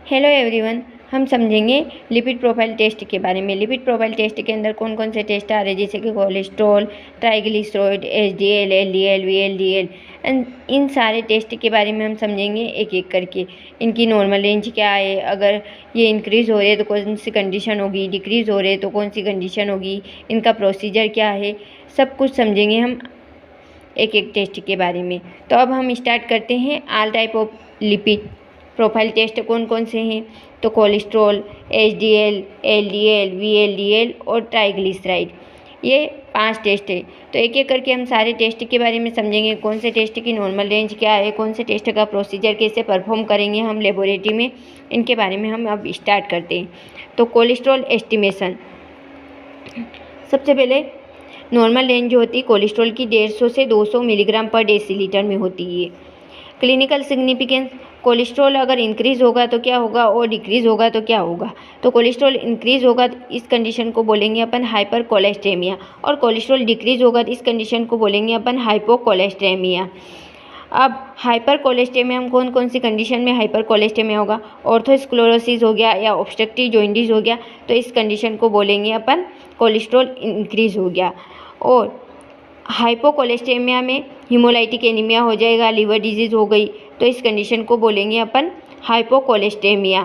Hello everyone, हम समझेंगे lipid profile test के बारे में। लिपिड प्रोफाइल टेस्ट के अंदर कौन कौन से टेस्ट आ रहे हैं, जैसे कि cholesterol, triglyceride, HDL, LDL, VLDL, इन सारे टेस्ट के बारे में हम समझेंगे एक एक करके। इनकी नॉर्मल रेंज क्या है, अगर ये इंक्रीज़ हो रहे हैं तो कौन सी कंडीशन होगी, डिक्रीज़ हो रहे हैं तो कौन सी कंडीशन होगी, इनका प्रोसीजर क्या है, सब कुछ समझेंगे हम एक एक टेस्ट के बारे में। तो अब हम स्टार्ट करते हैं। All type of lipid profile test कौन कौन से हैं, तो कोलेस्ट्रॉल, एचडीएल, एलडीएल, वीएलडीएल और ट्राइग्लिसराइड, ये 5 टेस्ट है। तो एक एक करके हम सारे टेस्ट के बारे में समझेंगे। कौन से टेस्ट की नॉर्मल रेंज क्या है, कौन से टेस्ट का प्रोसीजर कैसे परफॉर्म करेंगे हम लेबोरेटरी में, इनके बारे में हम अब स्टार्ट करते हैं। तो कोलेस्ट्रॉल एस्टिमेशन, सबसे पहले नॉर्मल रेंज जो होती है कोलेस्ट्रॉल की 150 से 200 मिलीग्राम पर डेसीलीटर में होती है। क्लिनिकल सिग्निफिकेंस, कोलेस्ट्रॉल अगर इंक्रीज़ होगा तो क्या होगा और डिक्रीज़ होगा तो क्या होगा। तो कोलेस्ट्रॉल इंक्रीज़ होगा तो इस कंडीशन को बोलेंगे अपन हाइपर कोलेस्टेमिया, और कोलेस्ट्रॉल डिक्रीज़ होगा तो इस कंडीशन को बोलेंगे अपन हाइपोकोलेस्टेमिया। अब हाइपर कोलेस्टेमिया में कौन कौन सी कंडीशन में हाइपर कोलेस्टेमिया होगा, ऑर्थोस्क्लेरोसिस हो गया या ऑब्स्ट्रक्टिव जॉन्डिस हो गया, तो इस कंडीशन को बोलेंगे अपन कोलेस्ट्रॉल इंक्रीज़ हो गया। और हाइपोकोलेस्टेमिया में हीमोलाइटिक एनीमिया हो जाएगा, लीवर डिजीज़ हो गई, तो इस कंडीशन को बोलेंगे अपन हाइपोकोलेस्टेमिया।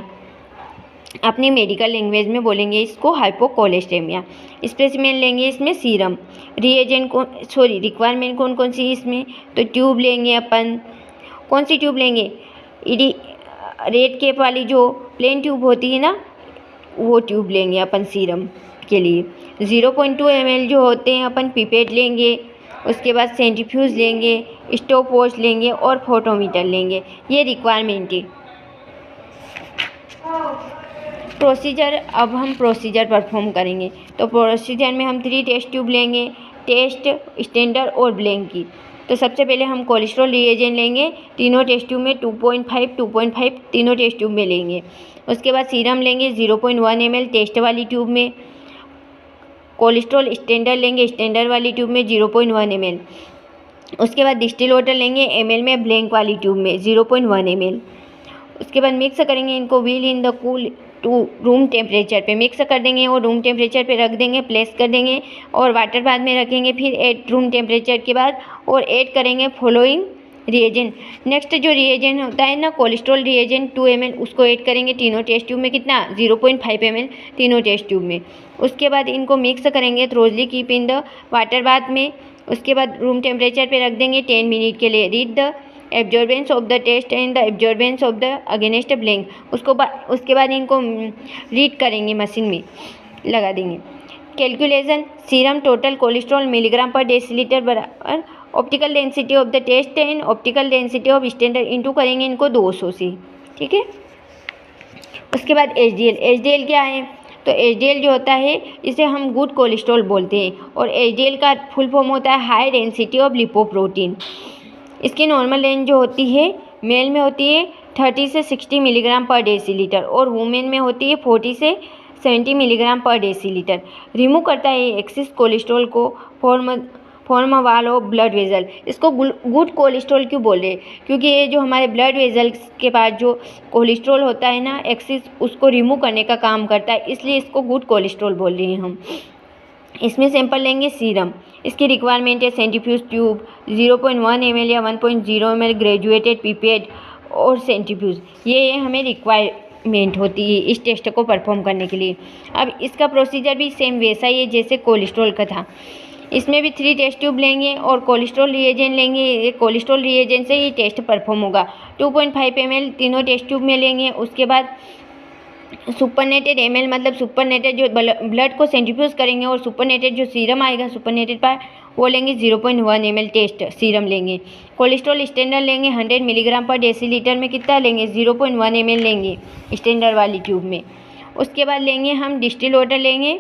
अपनी मेडिकल लैंग्वेज में बोलेंगे इसको हाइपोकोलेस्टेमिया। स्पेसिमेन लेंगे इसमें सीरम, रिएजेंट रिक्वायरमेंट कौन कौन सी इसमें, तो ट्यूब लेंगे अपन। कौन सी ट्यूब लेंगे, रेड केप वाली जो प्लेन ट्यूब होती है ना, वो ट्यूब लेंगे अपन सीरम के लिए। 0.2 ml जो होते हैं अपन पिपेट लेंगे। उसके बाद सेंट्रीफ्यूज लेंगे, स्टॉप वॉच लेंगे और फोटोमीटर लेंगे। ये रिक्वायरमेंट है। प्रोसीजर, अब हम प्रोसीजर परफॉर्म करेंगे। तो प्रोसीजर में हम 3 टेस्ट ट्यूब लेंगे, टेस्ट, स्टैंडर्ड और ब्लैंक की। तो सबसे पहले हम कोलेस्ट्रॉल रिएजेंट लेंगे, तीनों टेस्ट ट्यूब में 2.5 तीनों टेस्ट ट्यूब में लेंगे। उसके बाद सीरम लेंगे 0.1 ml टेस्ट वाली ट्यूब में। कोलेस्ट्रॉल स्टैंडर्ड लेंगे स्टैंडर्ड वाली ट्यूब में 0.1 ml। उसके बाद डिस्टिल वाटर लेंगे ml में ब्लैंक वाली ट्यूब में 0.1 ml। उसके बाद मिक्स करेंगे इनको wheel in the cool to room temperature पे मिक्स कर देंगे और रूम टेम्परेचर पे रख देंगे, प्लेस कर देंगे और वाटर बाद में रखेंगे। फिर ऐड रूम टेम्परेचर के बाद और ऐड करेंगे फॉलोइंग रिएजेंट। नेक्स्ट जो रिएजेंट होता है ना कोलेस्ट्रॉल रिएजेंट 2 ml, उसको ऐड करेंगे तीनों टेस्ट ट्यूब में, कितना 0.5 ml तीनों टेस्ट ट्यूब में। उसके बाद इनको मिक्स करेंगे thoroughly keep in the water bath में। उसके बाद रूम टेम्परेचर पे रख देंगे 10 मिनट के लिए। Read the absorbance of the test and the absorbance of the against blank. उसके बाद इनको रीड करेंगे, मशीन में लगा देंगे। Calculation, serum total cholesterol milligram per decilitre बराबर optical density of the test and optical density of standard into करेंगे इनको 200 से, ठीक है। उसके बाद एचडीएल क्या है, तो एचडीएल जो होता है इसे हम गुड कोलेस्ट्रॉल बोलते हैं, और एचडीएल का फुल फॉर्म होता है हाई डेंसिटी ऑफ लिपोप्रोटीन। इसकी नॉर्मल रेंज जो होती है मेल में होती है 30 से 60 मिलीग्राम पर डेसीलीटर और वुमेन में होती है 40 से 70 मिलीग्राम पर डेसीलीटर। रिमूव करता है एक्सेस कोलेस्ट्रॉल को form wall of blood vessel. इसको गुड कोलेस्ट्रॉल क्यों बोल रहे हैं, क्योंकि ये जो हमारे ब्लड वेजल्स के पास जो कोलेस्ट्रॉल होता है ना एक्सेस, उसको रिमूव करने का काम करता है, इसलिए इसको गुड कोलेस्ट्रॉल बोल रहे हैं हम। इसमें सैंपल लेंगे सीरम, इसकी रिक्वायरमेंट है सेंट्रीफ्यूज ट्यूब 0.1 ml या 1.0 ml ग्रेजुएटेड पिपेट और सेंट्रीफ्यूज, ये हमें रिक्वायरमेंट होती है इस टेस्ट को परफॉर्म करने के लिए। अब इसका प्रोसीजर भी सेम वैसा ही है जैसे कोलेस्ट्रॉल का था। इसमें भी 3 टेस्ट ट्यूब लेंगे और कोलेस्ट्रॉल रिएजेंट लेंगे। ये कोलेस्ट्रॉल रिएजेंट से ही टेस्ट परफॉर्म होगा। 2.5 ml तीनों टेस्ट ट्यूब में लेंगे। उसके बाद सुपरनेटेड ml मतलब सुपरनेटेड जो ब्लड को सेंट्रीफ्यूज करेंगे, और सुपरनेटेड जो सीरम आएगा सुपरनेटेड पर वो लेंगे 0.1 ml टेस्ट सीरम लेंगे। कोलेस्ट्रॉल स्टैंडर्ड लेंगे 100 मिलीग्राम पर डेसीलीटर में, कितना लेंगे 0.1 ml लेंगे स्टैंडर्ड वाली ट्यूब में। उसके बाद लेंगे हम डिस्टिल वाटर लेंगे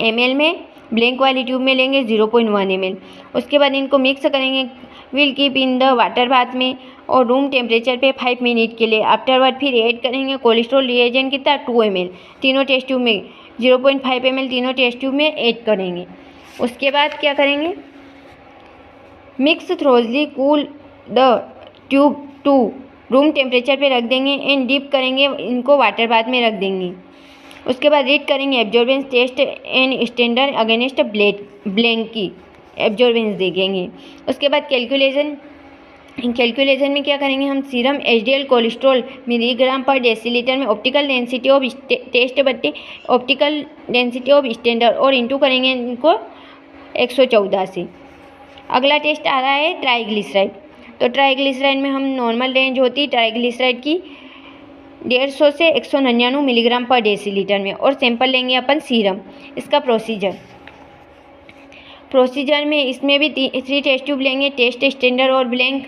ml में, ब्लैंक वाली ट्यूब में लेंगे 0.1 ml। उसके बाद इनको मिक्स करेंगे, will keep in the water bath में और रूम टेम्परेचर पे 5 मिनट के लिए। आफ्टरवर्ड फिर ऐड करेंगे कोलेस्ट्रॉल रिएजेंट, कितना 2 ml तीनों टेस्ट ट्यूब में, 0.5 ml तीनों टेस्ट ट्यूब में ऐड करेंगे। उसके बाद क्या करेंगे, mix thoroughly cool the tube to room temperature पे रख देंगे एंड डिप करेंगे, इनको वाटर बाथ में रख देंगे। उसके बाद रीड करेंगे absorbance test and standard against blank की एब्जॉर्बेंस देखेंगे। उसके बाद कैलकुलेशन में क्या करेंगे हम, serum HDL cholesterol milligram per decilitre में ऑप्टिकल डेंसिटी ऑफ टेस्ट बट्टे ऑप्टिकल डेंसिटी ऑफ स्टैंडर्ड और इंटू करेंगे इनको 114 से। अगला टेस्ट आ रहा है ट्राइग्लिसराइड। तो ट्राइग्लिसराइड में हम नॉर्मल रेंज होती है ट्राइग्लिसराइड की 150 से 199 मिलीग्राम पर डेसीलीटर में, और सैंपल लेंगे अपन सीरम। इसका प्रोसीजर में इसमें भी 3 टेस्ट ट्यूब लेंगे, टेस्ट स्टैंडर्ड और ब्लैंक।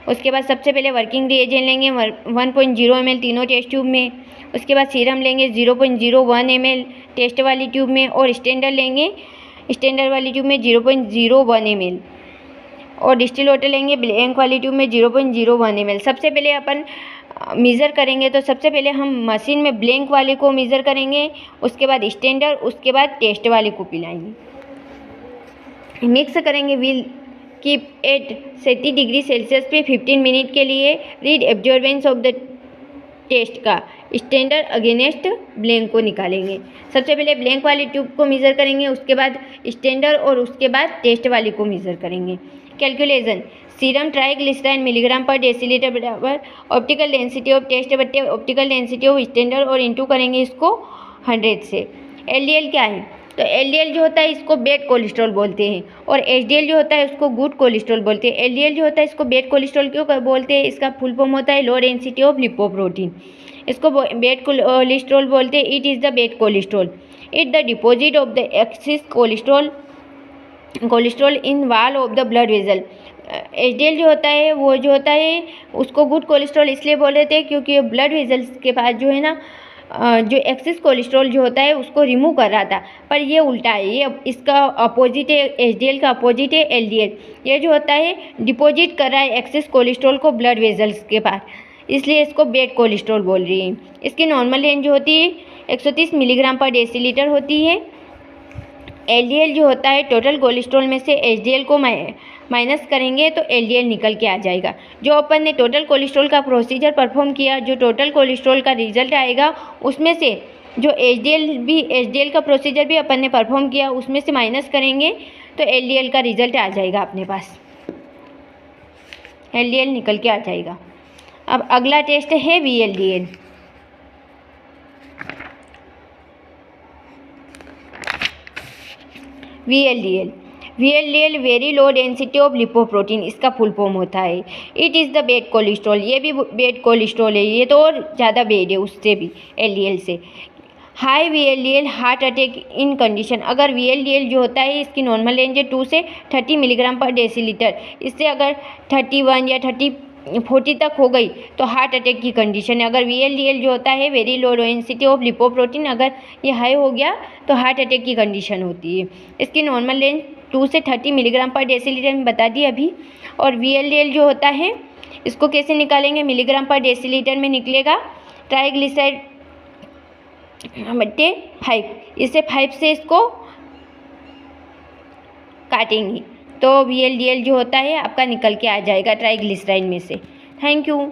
उसके बाद सबसे पहले वर्किंग रिएजेंट लेंगे 1.0 ml तीनों टेस्ट ट्यूब में। उसके बाद सीरम लेंगे 0.01 ml टेस्ट वाली ट्यूब में, और स्टैंडर्ड लेंगे स्टैंडर्ड वाली ट्यूब में 0.01 ml, और डिस्टिल वाटर लेंगे ब्लैंक वाली ट्यूब में 0.01 ml। सबसे पहले अपन मेज़र करेंगे, तो सबसे पहले हम मशीन में ब्लैंक वाले को मेज़र करेंगे, उसके बाद स्टैंडर्ड, उसके बाद टेस्ट वाले को पिलाएंगे। मिक्स करेंगे, will keep at 70 degree Celsius पे 15 मिनट के लिए। Read absorbance of the test का स्टैंडर्ड अगेंस्ट ब्लैंक को निकालेंगे। सबसे पहले ब्लैंक वाली ट्यूब को मेज़र करेंगे, उसके बाद स्टैंडर्ड, और उसके बाद टेस्ट वाली को मेज़र करेंगे। Calculation, serum triglyceride milligram per decilitre बराबर ऑप्टिकल डेंसिटी ऑफ टेस्ट बट्टे ऑप्टिकल डेंसिटी ऑफ स्टैंडर्ड, और इंटू करेंगे इसको 100 से। एलडीएल क्या है, तो एलडीएल जो होता है इसको बैड कोलेस्ट्रॉल बोलते हैं, और एचडीएल जो होता है उसको गुड कोलेस्ट्रॉल बोलते हैं। एलडीएल जो होता है इसको बैड कोलेस्ट्रॉल क्यों बोलते हैं, इसका फुल फॉर्म होता है लो डेंसिटी ऑफ लिपोप्रोटीन। इसको बैड कोलेस्ट्रॉल बोलते हैं। It is the bad cholesterol, it the deposit of the excess cholesterol in wall of the blood vessel. HDL जो होता है वो जो होता है उसको गुड कोलेस्ट्रॉल इसलिए बोल रहे थे क्योंकि ब्लड वेजल्स के पास जो है ना जो एक्सेस कोलेस्ट्रॉल जो होता है उसको रिमूव कर रहा था, पर ये उल्टा है, ये इसका अपोजिट है, एचडीएल का अपोजिट है एलडीएल। ये जो होता है डिपॉजिट कर रहा है एक्सेस कोलेस्ट्रॉल को ब्लड वेजल्स के पास, इसलिए इसको बैड कोलेस्ट्रॉल बोल रही है। इसकी नॉर्मल रेंज जो होती है 130 मिलीग्राम पर डेसीलीटर होती है। एलडीएल जो होता है टोटल कोलेस्ट्रॉल में से एचडीएल को माइनस करेंगे तो एलडीएल निकल के आ जाएगा। जो अपन ने टोटल कोलेस्ट्रॉल का प्रोसीजर परफॉर्म किया, जो टोटल कोलेस्ट्रॉल का रिजल्ट आएगा उसमें से जो एचडीएल का प्रोसीजर भी अपन ने परफॉर्म किया उसमें से माइनस करेंगे तो एलडीएल का रिजल्ट आ जाएगा अपने पास, एलडीएल निकल के आ जाएगा। अब अगला टेस्ट है VLDL. VLDL very low density of lipoprotein, इसका फुल फॉर्म होता है। It is the bad cholesterol, ये भी बैड कोलेस्ट्रॉल है, ये तो और ज़्यादा बैड है उससे भी एलडीएल से। High VLDL heart attack in condition, अगर वीएलडीएल जो होता है इसकी नॉर्मल रेंज है 2 से 30 मिलीग्राम पर डेसीलीटर, इससे अगर 31 या 40 तक हो गई तो हार्ट अटैक की कंडीशन है। अगर वीएलडीएल जो होता है very low density of lipoprotein, अगर ये हाई हो गया तो हार्ट अटैक की कंडीशन होती है। इसकी नॉर्मल रेंज 2 से 30 मिलीग्राम पर डेसीलीटर में बता दी अभी। और वीएलडीएल जो होता है इसको कैसे निकालेंगे, मिलीग्राम पर डेसीलीटर में निकलेगा ट्राइग्लिसराइड बट्टे 5, इससे 5 से इसको काटेंगे तो वीएलडीएल जो होता है आपका निकल के आ जाएगा ट्राइग्लिसराइड में से। Thank you.